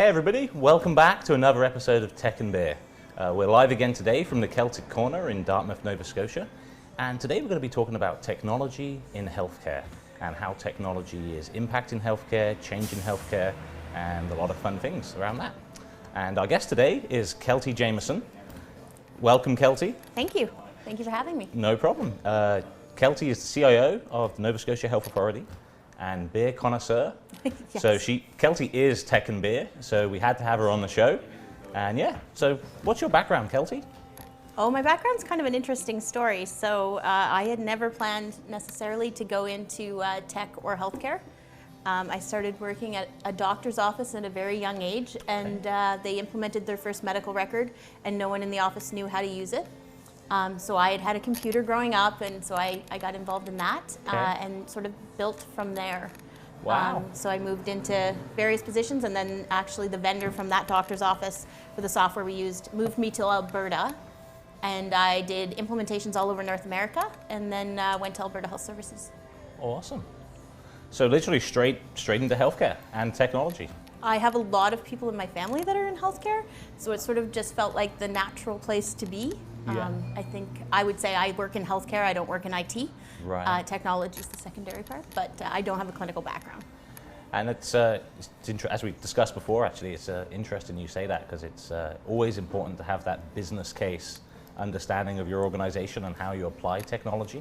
Hey everybody, welcome back to another episode of Tech and Beer. We're live again today from the Celtic Corner in Dartmouth, Nova Scotia. And today we're going to be talking about technology in healthcare and how technology is impacting healthcare, changing healthcare, and a lot of fun things around that. And our guest today is Keltie Jamieson. Welcome, Keltie. Thank you. Thank you for having me. No problem. Keltie is the CIO of the Nova Scotia Health Authority and beer connoisseur. Yes. So Keltie is tech and beer, so we had to have her on the show. And yeah, so what's your background, Keltie? Oh, my background's kind of an interesting story. So I had never planned necessarily to go into tech or healthcare. I started working at a doctor's office at a very young age, and they implemented their first medical record, and no one in the office knew how to use it. So I had a computer growing up, and so I got involved in that and sort of built from there. Wow. So I moved into various positions, and then actually the vendor from that doctor's office for the software we used moved me to Alberta, and I did implementations all over North America, and then went to Alberta Health Services. Awesome. So literally straight into healthcare and technology. I have a lot of people in my family that are in healthcare, so it sort of just felt like the natural place to be. Yeah. I think I would say I work in healthcare, I don't work in IT. Right. Technology is the secondary part, but I don't have a clinical background. And it's as we discussed before, actually, it's interesting you say that, because it's always important to have that business case understanding of your organization and how you apply technology.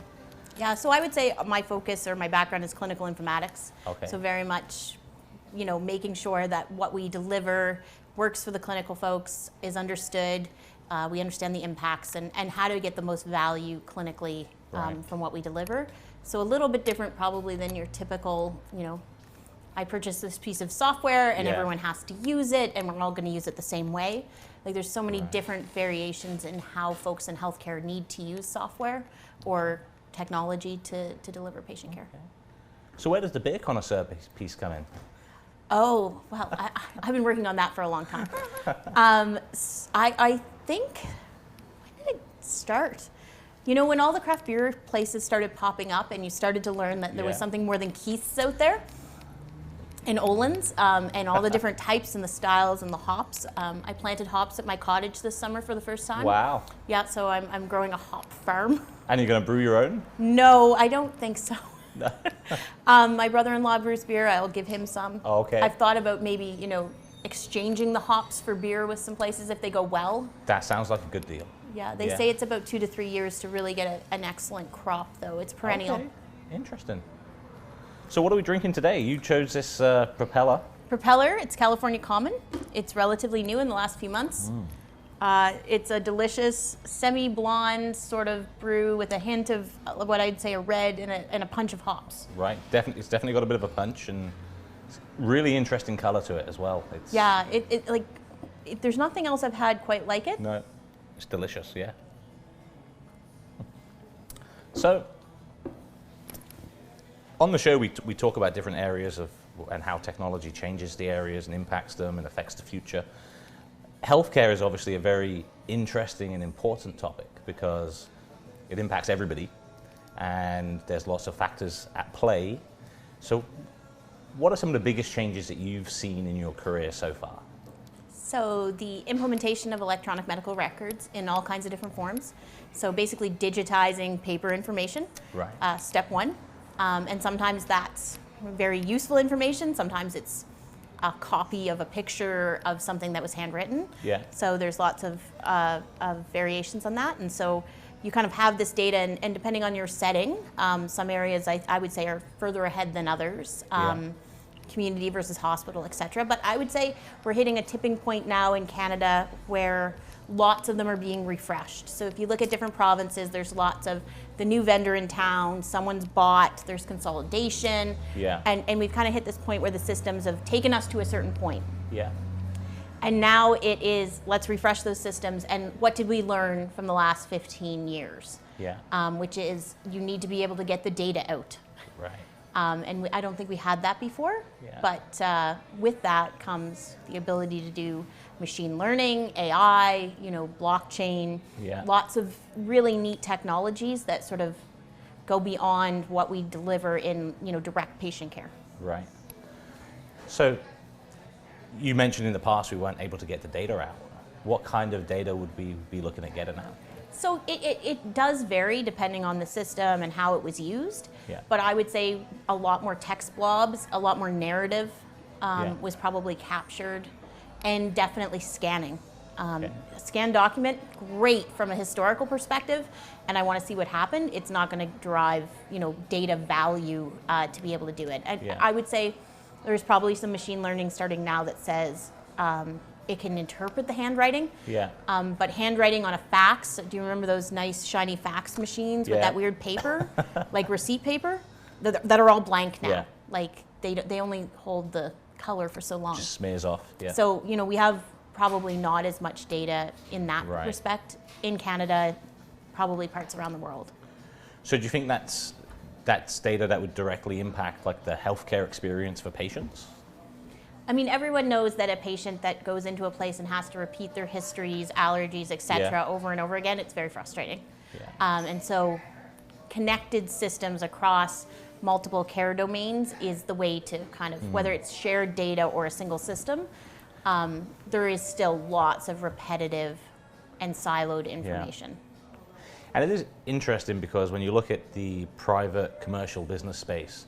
Yeah, so I would say my focus or my background is clinical informatics. Okay. So very much, making sure that what we deliver works for the clinical folks, is understood, we understand the impacts and how to get the most value clinically from what we deliver. So a little bit different probably than your typical, I purchased this piece of software and everyone has to use it and we're all going to use it the same way. Like there's so many different variations in how folks in healthcare need to use software or technology to deliver patient care. So where does the beer connoisseur piece come in? Oh, well, I've been working on that for a long time. I think, when did it start? When all the craft beer places started popping up and you started to learn that there was something more than Keith's out there and Olin's and all the different types and the styles and the hops. I planted hops at my cottage this summer for the first time. Wow. Yeah, so I'm growing a hop farm. And you're going to brew your own? No, I don't think so. My brother-in-law brews beer. I'll give him some. Oh, okay. I've thought about maybe, exchanging the hops for beer with some places if they go well. That sounds like a good deal. Yeah, they say it's about 2 to 3 years to really get an excellent crop, though. It's perennial. Okay. Interesting. So what are we drinking today? You chose this Propeller. Propeller, it's California Common. It's relatively new in the last few months. It's a delicious semi-blonde sort of brew with a hint of what I'd say a red and a punch of hops. Right, it's definitely got a bit of a punch and really interesting color to it as well. Yeah, there's nothing else I've had quite like it. No, it's delicious, yeah. So, on the show we talk about different areas and how technology changes the areas and impacts them and affects the future. Healthcare is obviously a very interesting and important topic because it impacts everybody and there's lots of factors at play. So what are some of the biggest changes that you've seen in your career so far? So the implementation of electronic medical records in all kinds of different forms. So basically digitizing paper information, step one. And sometimes that's very useful information. Sometimes it's a copy of a picture of something that was handwritten. Yeah. So there's lots of variations on that. And so you kind of have this data, and depending on your setting, some areas I would say are further ahead than others. Community versus hospital, et cetera. But I would say we're hitting a tipping point now in Canada where lots of them are being refreshed. So if you look at different provinces, there's lots of the new vendor in town, someone's bought, there's consolidation. Yeah. And we've kind of hit this point where the systems have taken us to a certain point. Yeah. And now it is, let's refresh those systems, and what did we learn from the last 15 years? Yeah. Which is you need to be able to get the data out. Right. And I don't think we had that before, but with that comes the ability to do machine learning, AI, blockchain, lots of really neat technologies that sort of go beyond what we deliver in direct patient care. Right. So You mentioned in the past we weren't able to get the data out. What kind of data would we be looking at getting out? So it does vary depending on the system and how it was used. Yeah. But I would say a lot more text blobs, a lot more narrative Yeah. was probably captured, and definitely scanning. Okay. Scan document, great from a historical perspective, and I want to see what happened. It's not going to derive, data value to be able to do it. And Yeah. I would say there's probably some machine learning starting now that says it can interpret the handwriting. Yeah. But handwriting on a fax, do you remember those nice shiny fax machines with Yeah. that weird paper, like receipt paper, that are all blank now? Yeah. Like they only hold the color for so long. Just smears off. Yeah. So, we have probably not as much data in that Right. respect in Canada, probably parts around the world. So do you think that's data that would directly impact like the healthcare experience for patients? I mean, everyone knows that a patient that goes into a place and has to repeat their histories, allergies, etc., Yeah. over and over again, it's very frustrating. Yeah. And so connected systems across multiple care domains is the way to kind of, whether it's shared data or a single system, there is still lots of repetitive and siloed information. And it is interesting because when you look at the private commercial business space,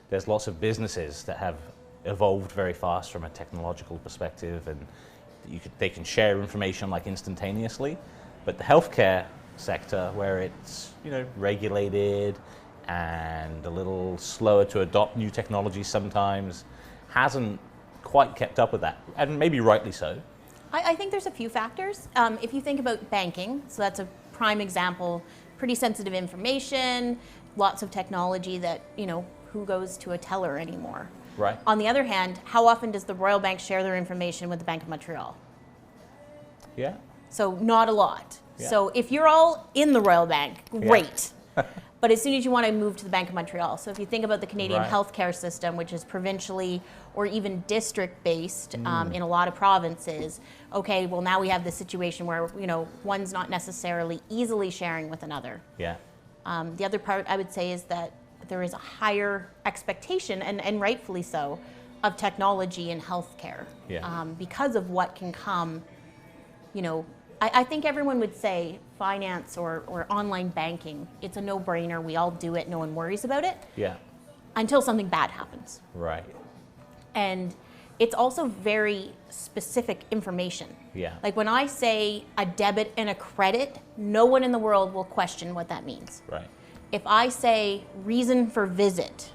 there's lots of businesses that have evolved very fast from a technological perspective, and they can share information like instantaneously. But the healthcare sector, where it's regulated and a little slower to adopt new technologies sometimes, hasn't quite kept up with that, and maybe rightly so. I think there's a few factors. If you think about banking, so that's a prime example, pretty sensitive information, lots of technology that, who goes to a teller anymore? Right. On the other hand, how often does the Royal Bank share their information with the Bank of Montreal? Yeah. So not a lot. Yeah. So if you're all in the Royal Bank, great. But as soon as you want to move to the Bank of Montreal, so if you think about the Canadian Right. healthcare system, which is provincially or even district-based in a lot of provinces, okay, well now we have this situation where, one's not necessarily easily sharing with another. Yeah. The other part I would say is that there is a higher expectation, and rightfully so, of technology in healthcare. Yeah. Because of what can come, I think everyone would say finance or online banking, it's a no-brainer, we all do it, no one worries about it, Yeah. until something bad happens. Right. And it's also very specific information. Yeah. Like when I say a debit and a credit, no one in the world will question what that means. Right. If I say reason for visit,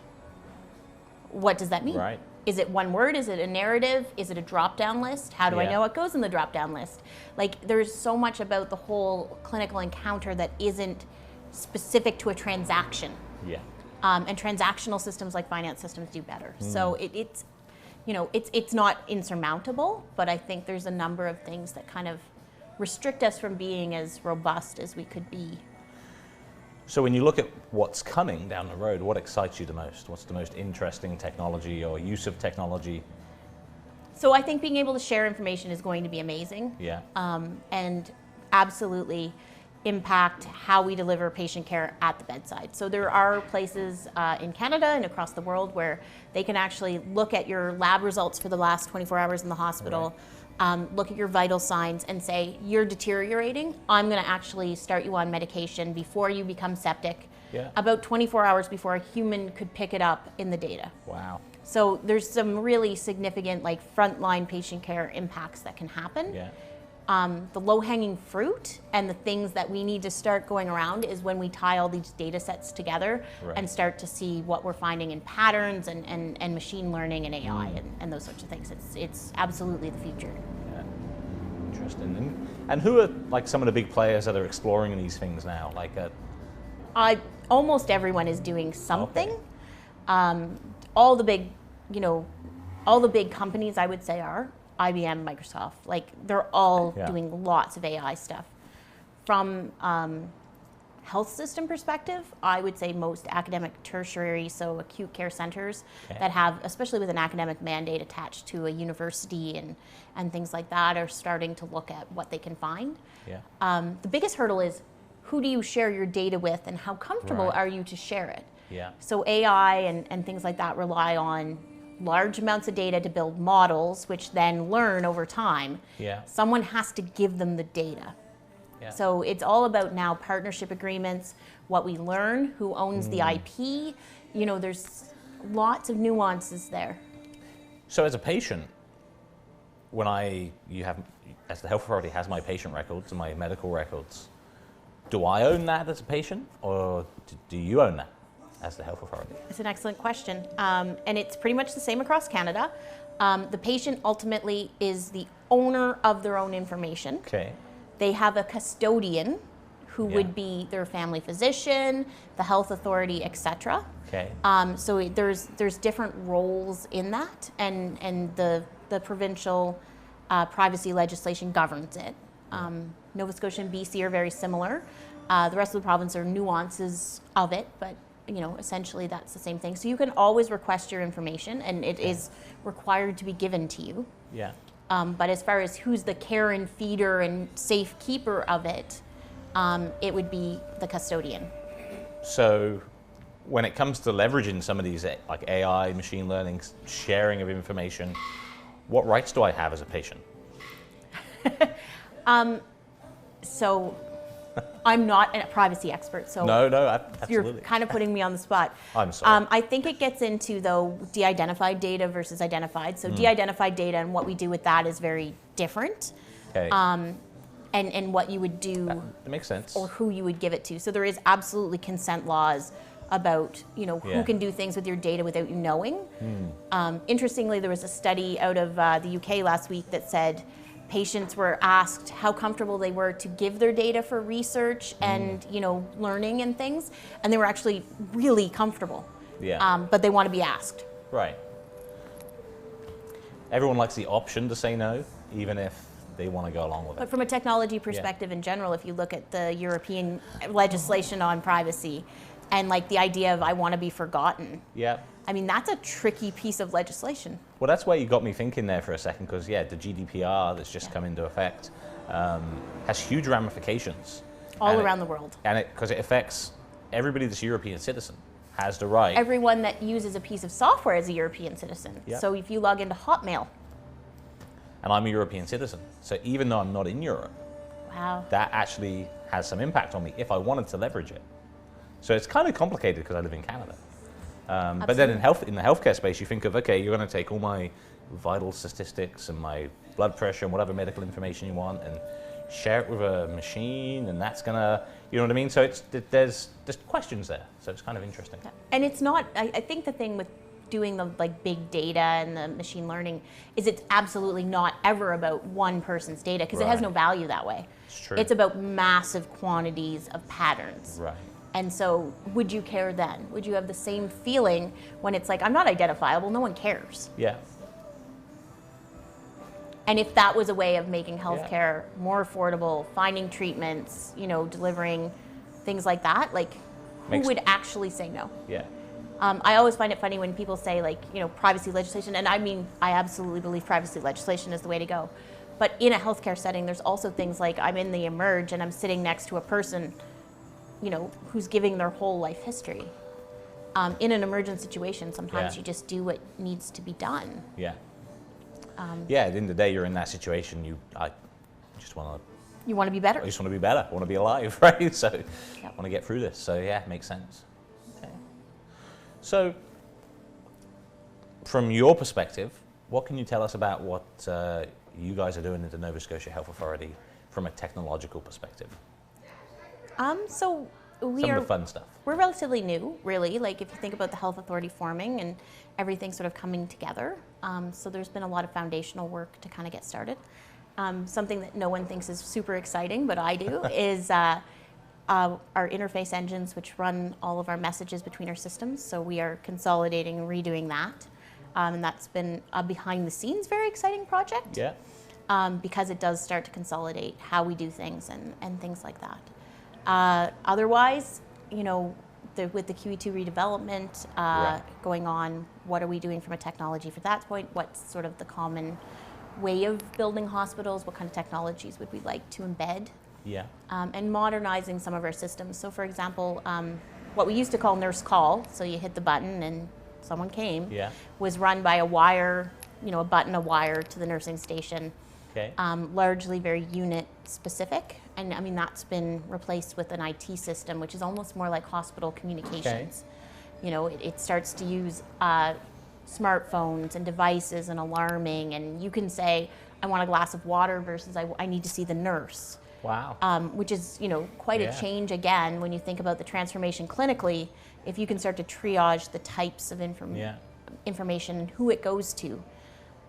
what does that mean? Right. Is it one word? Is it a narrative? Is it a drop-down list? How do I Yeah. know what goes in the drop-down list? Like there's so much about the whole clinical encounter that isn't specific to a transaction. Yeah. And transactional systems like finance systems do better. So it's not insurmountable, but I think there's a number of things that kind of restrict us from being as robust as we could be. So when you look at what's coming down the road, what excites you the most? What's the most interesting technology or use of technology? So I think being able to share information is going to be amazing. Yeah. And absolutely impact how we deliver patient care at the bedside. So there are places in Canada and across the world where they can actually look at your lab results for the last 24 hours in the hospital, look at your vital signs and say, you're deteriorating, I'm gonna actually start you on medication before you become septic, Yeah. about 24 hours before a human could pick it up in the data. Wow. So there's some really significant like frontline patient care impacts that can happen. Yeah. The low-hanging fruit and the things that we need to start going around is when we tie all these data sets together Right. and start to see what we're finding in patterns and machine learning and AI and those sorts of things. It's absolutely the future. Yeah. Interesting. And who are like some of the big players that are exploring these things now? Like Almost everyone is doing something. Okay. All the big companies I would say are IBM, Microsoft, like they're all Yeah. doing lots of AI stuff. From health system perspective, I would say most academic tertiary, so acute care centers that have, especially with an academic mandate attached to a university and things like that, are starting to look at what they can find. Yeah. The biggest hurdle is who do you share your data with and how comfortable Right. are you to share it? Yeah. So AI and things like that rely on large amounts of data to build models, which then learn over time. Yeah. Someone has to give them the data. Yeah. So it's all about now partnership agreements, what we learn, who owns the IP. You know, there's lots of nuances there. So as a patient, when as the health authority has my patient records and my medical records, do I own that as a patient, or do you own that as the health authority? It's an excellent question. And it's pretty much the same across Canada. The patient ultimately is the owner of their own information. Okay. They have a custodian who would be their family physician, the health authority, etc. Okay. So there's different roles in that, and the provincial privacy legislation governs it. Nova Scotia and BC are very similar. The rest of the province are nuances of it, but you know, essentially that's the same thing. So you can always request your information, and it is required to be given to you. Yeah. But as far as who's the care and feeder and safe keeper of it, it would be the custodian. So when it comes to leveraging some of these like AI, machine learning, sharing of information, what rights do I have as a patient? So I'm not a privacy expert, so No, absolutely. you're kind of putting me on the spot. I'm sorry. I think it gets into, though, de-identified data versus identified. So de-identified data and what we do with that is very different. Okay. And what you would do That makes sense. or who you would give it to. So there is absolutely consent laws about, you know, who can do things with your data without you knowing. Interestingly, there was a study out of the UK last week that said patients were asked how comfortable they were to give their data for research and, you know, learning and things, and they were actually really comfortable. Yeah. But they want to be asked. Right. Everyone likes the option to say no, even if they want to go along with it. But from a technology perspective in general, if you look at the European legislation on privacy and like the idea of I want to be forgotten, Yeah. I mean, that's a tricky piece of legislation. Well, that's where you got me thinking there for a second, because the GDPR that's just come into effect has huge ramifications. All around the world. And because it affects everybody that's a European citizen has the right. Everyone that uses a piece of software is a European citizen. Yeah. So if you log into Hotmail, And I'm a European citizen. So even though I'm not in Europe, wow. that actually has some impact on me if I wanted to leverage it. So it's kind of complicated because I live in Canada. But then in the healthcare space, you think of, okay, you're going to take all my vital statistics and my blood pressure and whatever medical information you want and share it with a machine, and that's going to, you know what I mean? So there's questions there. So it's kind of interesting. And it's not, I think the thing with doing the like big data and the machine learning is it's absolutely not ever about one person's data, because it has no value that way. It's true. It's about massive quantities of patterns. Right. And so would you care then? Would you have the same feeling when it's like, I'm not identifiable, no one cares? Yeah. And if that was a way of making healthcare more affordable, finding treatments, you know, delivering things like that, like who would actually say no? Yeah. I always find it funny when people say, like, you know, privacy legislation, and I mean, I absolutely believe privacy legislation is the way to go. But in a healthcare setting, there's also things like I'm in the emerge and I'm sitting next to a person, you know, who's giving their whole life history. In an emergent situation, sometimes you just do what needs to be done. Yeah. Yeah, at the end of the day, you're in that situation. I just want to. You want to be better. I just want to be better. I want to be alive, right? So I want to get through this. So yeah, it makes sense. Okay. So from your perspective, what can you tell us about what you guys are doing at the Nova Scotia Health Authority from a technological perspective? So we Some are of the fun stuff. We're relatively new, really. Like if you think about the health authority forming and everything sort of coming together. So there's been a lot of foundational work to kind of get started. Something that no one thinks is super exciting, but I do, is our interface engines, which run all of our messages between our systems. So we are consolidating and redoing that. And that's been a behind the scenes very exciting project. Yeah. Because it does start to consolidate how we do things and things like that. Otherwise, you know, with the QE2 redevelopment going on, what are we doing from a technology for that point? What's sort of the common way of building hospitals? What kind of technologies would we like to embed? Yeah. And modernizing some of our systems. So for example, what we used to call nurse call, so you hit the button and someone came, Yeah. was run by a wire, a button, a wire to the nursing station. Okay. Largely very unit specific. And I mean, that's been replaced with an IT system, which is almost more like hospital communications. It starts to use smartphones and devices and alarming, and you can say, I want a glass of water versus I need to see the nurse. Wow. Which is, quite a change again when you think about the transformation clinically, if you can start to triage the types of information and who it goes to.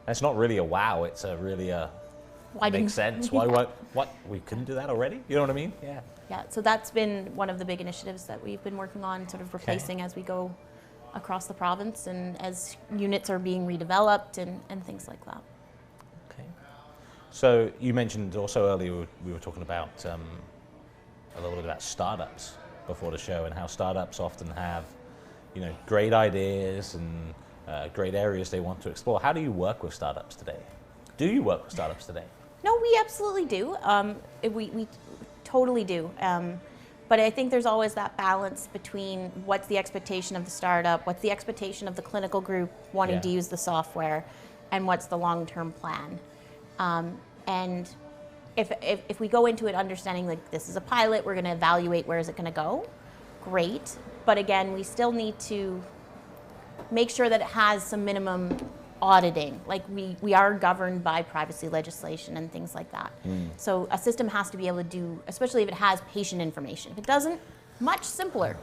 It's not really a wow, it's a really makes sense. Why we couldn't do that already? You know what I mean? Yeah. Yeah, so that's been one of the big initiatives that we've been working on, sort of replacing as we go across the province and as units are being redeveloped and things like that. Okay. So you mentioned also earlier we were talking about a little bit about startups before the show and how startups often have, great ideas and great areas they want to explore. How do you work with startups today? Do you work with startups today? No, we absolutely do. We totally do. But I think there's always that balance between what's the expectation of the startup, what's the expectation of the clinical group wanting to use the software, and what's the long-term plan. And if we go into it understanding like this is a pilot, we're going to evaluate where is it going to go, great. But again, we still need to make sure that it has some minimum auditing. Like we are governed by privacy legislation and things like that. So a system has to be able to do, especially if it has patient information. If it doesn't, much simpler.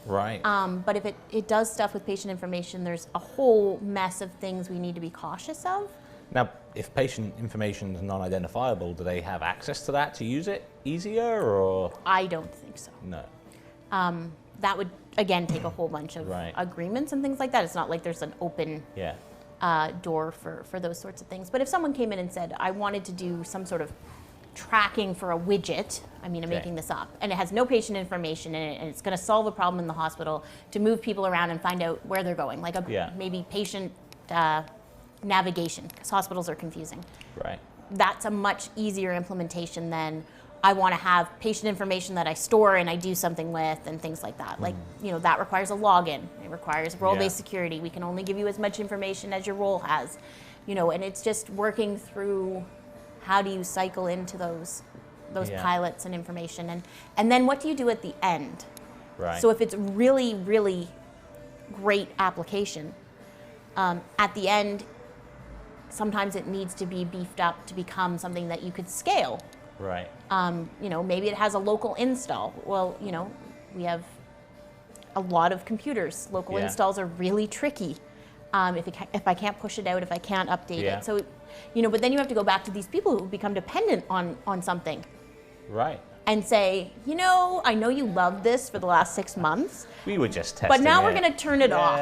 Right. But if it does stuff with patient information, there's a whole mess of things we need to be cautious of. Now, if patient information is non-identifiable, do they have access to that to use it easier, or? I don't think so. No. That would, again, take a whole bunch of agreements and things like that. It's not like there's an open door for those sorts of things. But if someone came in and said, I wanted to do some sort of tracking for a widget, I'm making this up, and it has no patient information in it, and it's going to solve a problem in the hospital to move people around and find out where they're going, like maybe patient navigation, because hospitals are confusing. Right. That's a much easier implementation than I want to have patient information that I store and I do something with and things like that. Like, that requires a login. It requires role-based security. We can only give you as much information as your role has. And it's just working through how do you cycle into those pilots and information. And then what do you do at the end? Right. So if it's really, really great application, at the end, sometimes it needs to be beefed up to become something that you could scale. Right. Maybe it has a local install. Well, we have a lot of computers. Local installs are really tricky. If I can't push it out, if I can't update it. So, but then you have to go back to these people who become dependent on something. Right. And say, I know you loved this for the last 6 months. We were just testing but now we're going to turn it off.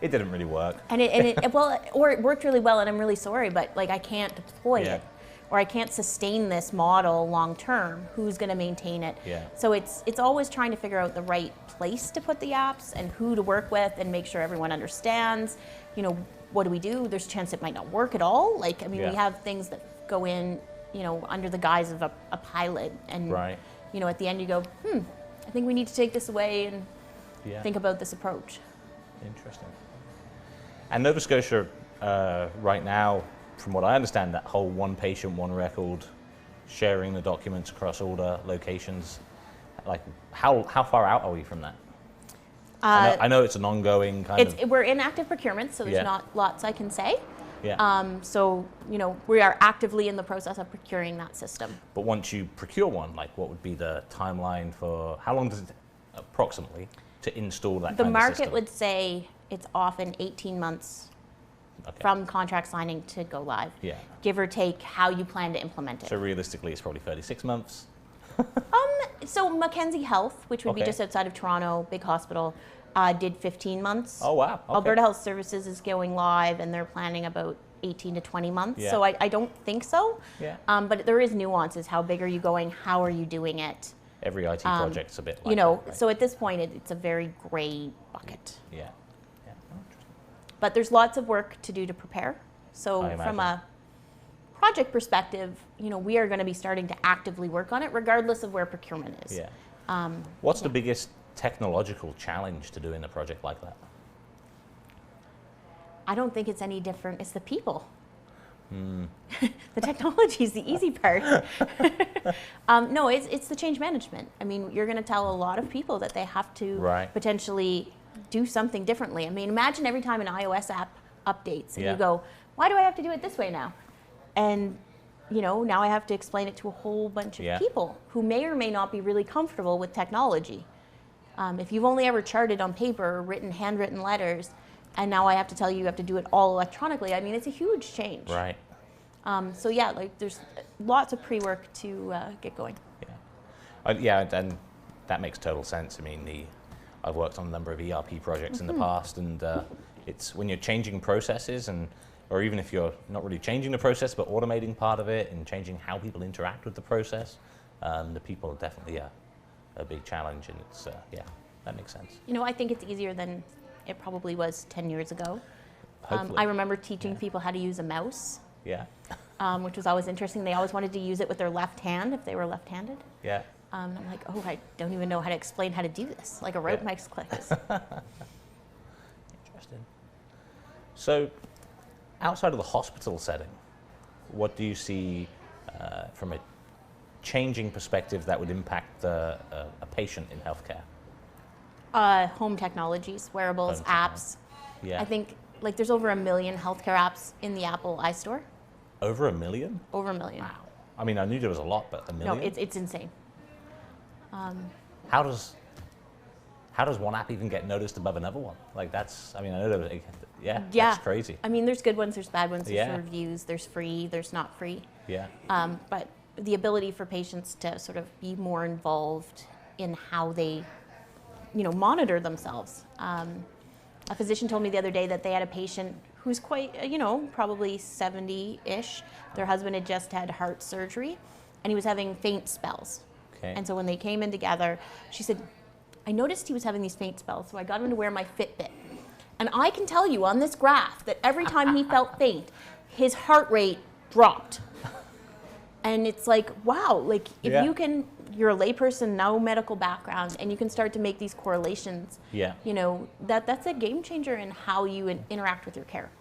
It didn't really work. And it worked really well, and I'm really sorry, but I can't deploy it. Or I can't sustain this model long term. Who's going to maintain it? Yeah. So it's always trying to figure out the right place to put the apps and who to work with and make sure everyone understands. What do we do? There's a chance it might not work at all. We have things that go in, under the guise of a pilot, and at the end you go, I think we need to take this away and think about this approach. Interesting. And Nova Scotia right now, from what I understand, that whole one patient, one record, sharing the documents across all the locations, how far out are we from that? I know it's an ongoing kind of... We're in active procurement, so there's not lots I can say. Yeah. So, we are actively in the process of procuring that system. But once you procure one, what would be the timeline for, how long does it approximately to install that kind of system? The market would say it's often 18 months from contract signing to go live. Yeah. Give or take how you plan to implement it. So realistically, it's probably 36 months. So Mackenzie Health, which would be just outside of Toronto, big hospital, did 15 months. Oh, wow. Okay. Alberta Health Services is going live, and they're planning about 18 to 20 months. Yeah. So I don't think so. Yeah. But there is nuances. How big are you going? How are you doing it? Every IT project's a bit like that, right? So at this point, it's a very gray bucket. Yeah. But there's lots of work to do to prepare. So from a project perspective, we are going to be starting to actively work on it, regardless of where procurement is. Yeah. What's the biggest technological challenge to doing a project like that? I don't think it's any different. It's the people. The technology is the easy part. No, it's the change management. I mean, you're going to tell a lot of people that they have to potentially do something differently. I mean, imagine every time an iOS app updates and you go, why do I have to do it this way now? And now I have to explain it to a whole bunch of people who may or may not be really comfortable with technology. If you've only ever charted on paper or written handwritten letters, and now I have to tell you have to do it all electronically, I mean, it's a huge change. Right. So yeah, like there's lots of pre-work to get going. Yeah, and that makes total sense. I mean, I've worked on a number of ERP projects in the past, and it's when you're changing processes, or even if you're not really changing the process, but automating part of it and changing how people interact with the process, the people are definitely a big challenge, and it's, that makes sense. I think it's easier than it probably was 10 years ago. Hopefully. I remember teaching people how to use a mouse. Yeah. Which was always interesting. They always wanted to use it with their left hand if they were left-handed. Yeah. I'm like, oh, I don't even know how to explain how to do this, like a rope mouse clicks. Interesting. So, outside of the hospital setting, what do you see from a changing perspective that would impact a patient in healthcare? Home technologies, wearables, apps. Yeah. I think there's over 1 million healthcare apps in the Apple iStore. Over 1 million? Over 1 million. Wow. I mean, I knew there was a lot, but 1 million? No, it's insane. How does one app even get noticed above another one? Like that's, I mean, I know there was, that's crazy. I mean, there's good ones, there's bad ones, there's reviews, there's free, there's not free. Yeah. But the ability for patients to sort of be more involved in how they, monitor themselves. A physician told me the other day that they had a patient who's quite, probably 70-ish. Their husband had just had heart surgery, and he was having faint spells. Okay. And so when they came in together, she said, I noticed he was having these faint spells, so I got him to wear my Fitbit. And I can tell you on this graph that every time he felt faint, his heart rate dropped. And it's like, wow, like if you can, you're a layperson, no medical background, and you can start to make these correlations, that's a game changer in how you interact with your care.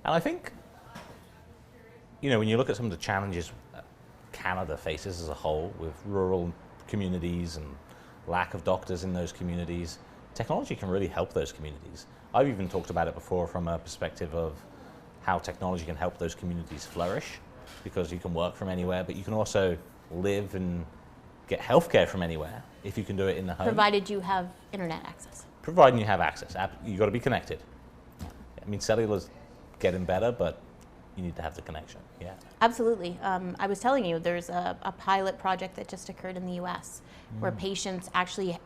And I think, when you look at some of the challenges Canada faces as a whole with rural communities and lack of doctors in those communities, technology can really help those communities. I've even talked about it before from a perspective of how technology can help those communities flourish, because you can work from anywhere, but you can also live and get healthcare from anywhere if you can do it in the home. Provided you have internet access. Providing you have access. You've got to be connected. I mean, cellular's getting better, but you need to have the connection. Yeah. Absolutely. I was telling you, there's a pilot project that just occurred in the US where patients actually,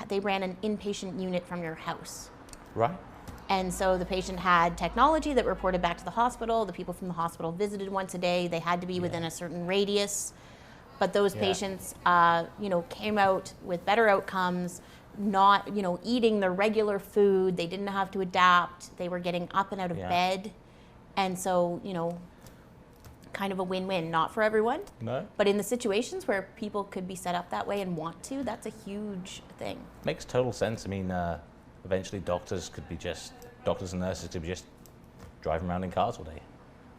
they ran an inpatient unit from your house. Right. And so the patient had technology that reported back to the hospital. The people from the hospital visited once a day. They had to be within a certain radius. But those patients, came out with better outcomes, not, eating their regular food. They didn't have to adapt. They were getting up and out of bed. And so, kind of a win-win, not for everyone. No. But in the situations where people could be set up that way and want to, that's a huge thing. Makes total sense. I mean, eventually doctors and nurses could be just driving around in cars all day.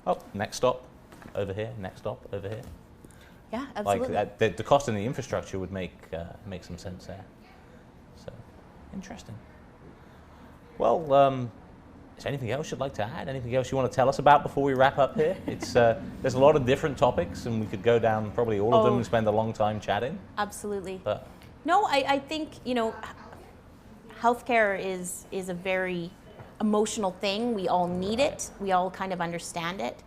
Oh, next stop over here, next stop over here. Yeah, absolutely. Like the cost in the infrastructure would make some sense there. So, interesting. Well, is there anything else you'd like to add? Anything else you want to tell us about before we wrap up here? It's there's a lot of different topics, and we could go down probably all of them and spend a long time chatting. Absolutely. But no, I think healthcare is a very emotional thing. We all need it. We all kind of understand it.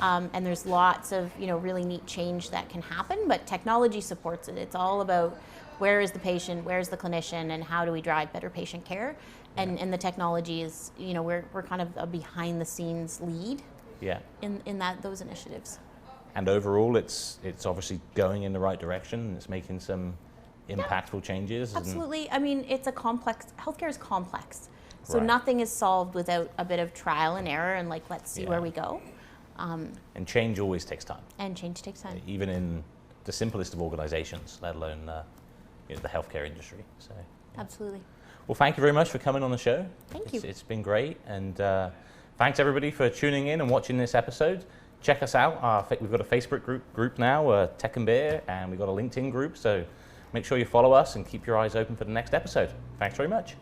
And there's lots of really neat change that can happen, but technology supports it. It's all about where is the patient, where's the clinician, and how do we drive better patient care. And the technology is, we're kind of a behind the scenes lead in those initiatives. And overall, it's obviously going in the right direction. It's making some impactful changes. Absolutely. I mean, healthcare is complex. So nothing is solved without a bit of trial and error and let's see where we go. And change always takes time. And change takes time. Even in the simplest of organizations, let alone the healthcare industry. So, Absolutely. well, thank you very much for coming on the show. Thank you. It's been great, and thanks everybody for tuning in and watching this episode. Check us out. We've got a Facebook group now, Tech and Beer, and we've got a LinkedIn group. So make sure you follow us and keep your eyes open for the next episode. Thanks very much.